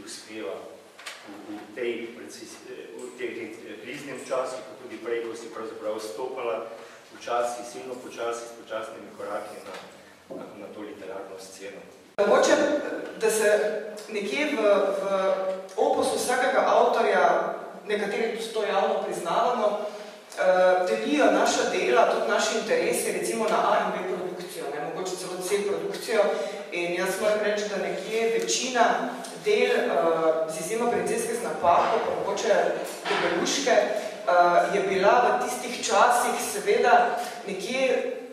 uspeva v tej kriznem času, pa tudi prej, ko si pravzaprav stopala počasi, silno počasi, s počasnimi koraki na to literarno sceno. Mogoče, da se nekje v opusu vsakega avtorja, nekateri to javno priznavamo, delijo naša dela, tudi naši interesi, recimo na A in B produkcijo, mogoče celo C produkcijo. In jaz moram reči, da nekje večina del z izjemo Princeske z napako, pa mogoče Debeluške, je bila v tistih časih seveda nekje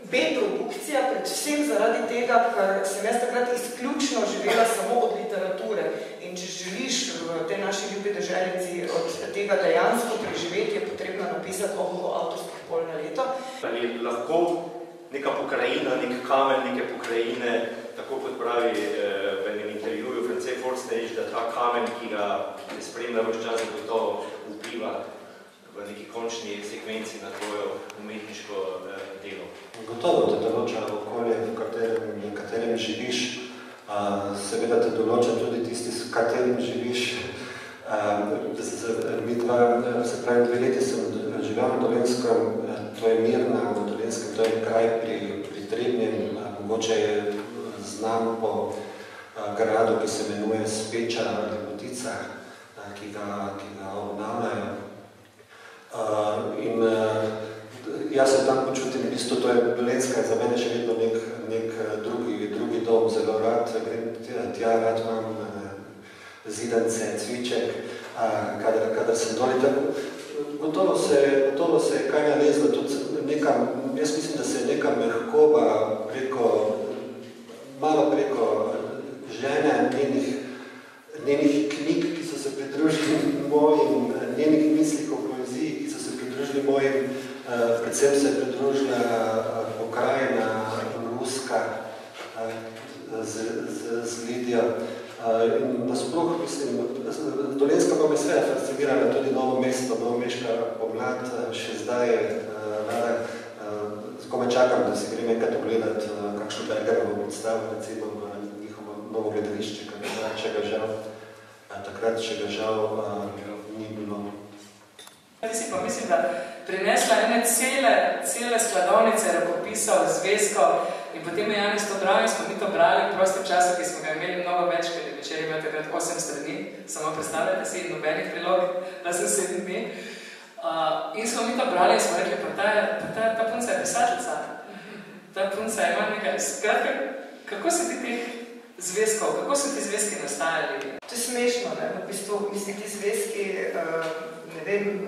B produkcija, predvsem zaradi tega, ker sem jaz takrat izključno živela samo od literature. In če želiš v tej naši ljubi deželnici od tega dejansko preživeti, je potrebno napisati avtorskih pol na leto. Ali lahko neka pokrajina, nek kamen neke pokrajine, tako kot pravi v enem intervjuju France Forstage, da ta kamen, ki ga spremlja več čas, gotovo vpliva v neki končni sekvenci na tvojo umetniško delo. Gotovo te določa okolje, v katerem živiš. Seveda te določa tudi tisti, s katerim živiš. Se pravi, 2 leti sem živel na Dolenjskem, to je Mirna na Dolenjskem, to je kraj pri Trebnjem, mogoče je znam po gradu, ki se imenuje Speča na Lepoticah, ki ga obnavljajo. In jaz se tam počutim, isto to je Dolenjska, za mene še vedno nek drugi dom, zelo rad grem tja, rad imam zidance, cviček, kadar sem doli tako. Gotovo se je kaj nalezlo, jaz mislim, da se je neka mehkoba malo preko žene, njenih knjig, ki so se pridružili mojim, njenih mislih o poeziji, ki so se pridružili mojim, predvsem se je pridružila pokrajina ruska z Lidijo. Nasploh, mislim, Dolenjska pa me sve fascinirala, tudi Novo mesto, novomeška pomlad, še zdaj komaj čakam, da si grem enkrat ogledati kakšno Bergerovo predstavo, recimo njihovo novo gledališče, takrat, če ga žal ni bilo. Ti si pa mislim, da prinesla ene cele skladovnice rokopisov, zvezkov in potem je Janis to bral in smo mi to brali v prostem času, ki smo ga imeli mnogo več, ker je večer imel takrat 8 strani, samo predstavljate si nobenih prilog, da sem 7 dni. In smo mi to brali in smo rekli, pa ta punca je pisačica, ta punca ima nekaj. Skratka, kako se ti teh zvezkov, kako so ti zvezki nastajali? To je smešno, ne? V bistvu, mislim, ti zvezki, ne vem,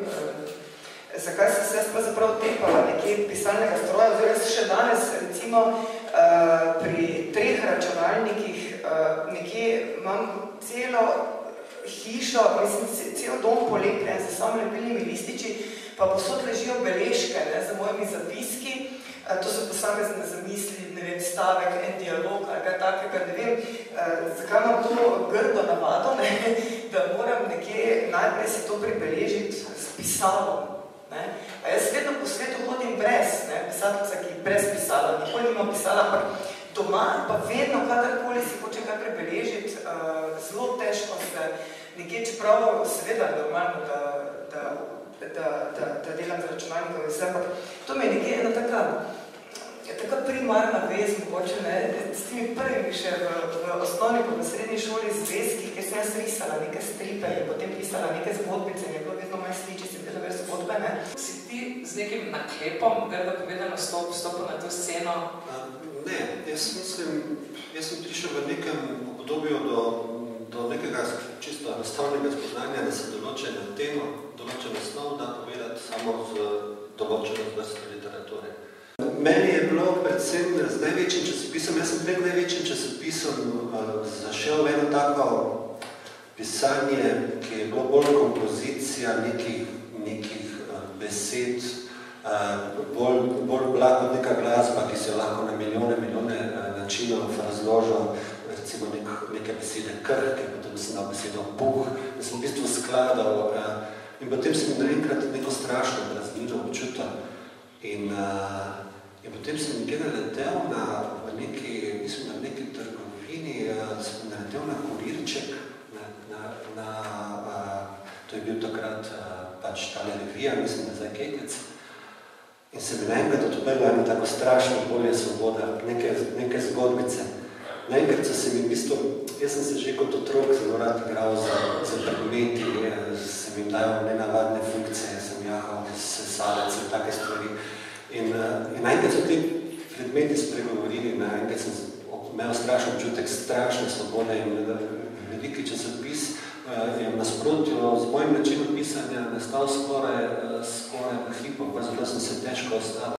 zakaj sem se jaz pravzaprav tepala nekje pisalnega stroja, oziroma še danes, recimo, pri 3 računalnikih nekje imam celo hišo, mislim, cel dom polepljen z samo lepilnimi lističi, pa posod ležijo beležke, ne, za mojimi zapiski, to so posamezne zamisli, ne vem, stavek, en dialog ali kaj takega, ne vem, zakaj imam to grdo navado, ne, da moram nekje najprej si to pribeležiti s pisalom. Ne. A jaz vedno po svetu hodim brez, ne, pisateljica, ki brez pisala, nikoli nima pisala, ampak doma pa vedno, kadarkoli si hoče kaj prebeležiti, zelo težko se nekje, čeprav seveda je normalno, da delam z računalnikom in vse, ampak to mi je nekje ena taka primarna vez, mogoče, ne, s temi prvimi še v osnovni, pa v srednji šoli zvezki, kjer sem jaz risala neke stripe in potem pisala neke zgodbice, in je bilo vedno manj sliči, si bila več zgodbe, ne. Si ti z nekim naklepom, grdo povedano, stopil na to sceno? Ne, jaz sem prišel v nekem obdobju do nekega čisto enostavnega spoznanja, da se določeno temo, določeno snov da povedati samo z določeno vrsto literature. Meni je bilo predvsem z največjim časopisom, jaz sem pred največjim časopisom zašel v eno tako pisanje, ki je bilo bolj kompozicija nekih besed, bolj bila kot neka glasba, ki se lahko na milijone načinov razložil, recimo neke besede krhke, potem sem dal besedo puh, da sem v bistvu skladal in potem sem naenkrat neko strašno praznino občutil in potem sem nekaj naletel v neki trgovini, sem naletel na kurirček, takrat pač tale revija, mislim, da zdaj Kekec. In se mi naenkrat odprlo eno tako strašno polje svoboda, neke zgodbice. Naenkrat so se mi v bistvu, jaz sem se že kot otrok zelo rad igral za predmeti, sem jim dajal nenavadne funkcije, sem jahal sesalec in take stvari. In naenkrat so ti predmeti spregovorili, naenkrat sem imel strašen občutek strašne svobode in veliki časopis je v nasprotju z mojim načinom pisanja nastal skoraj v hipu, zato sem se težko ostal.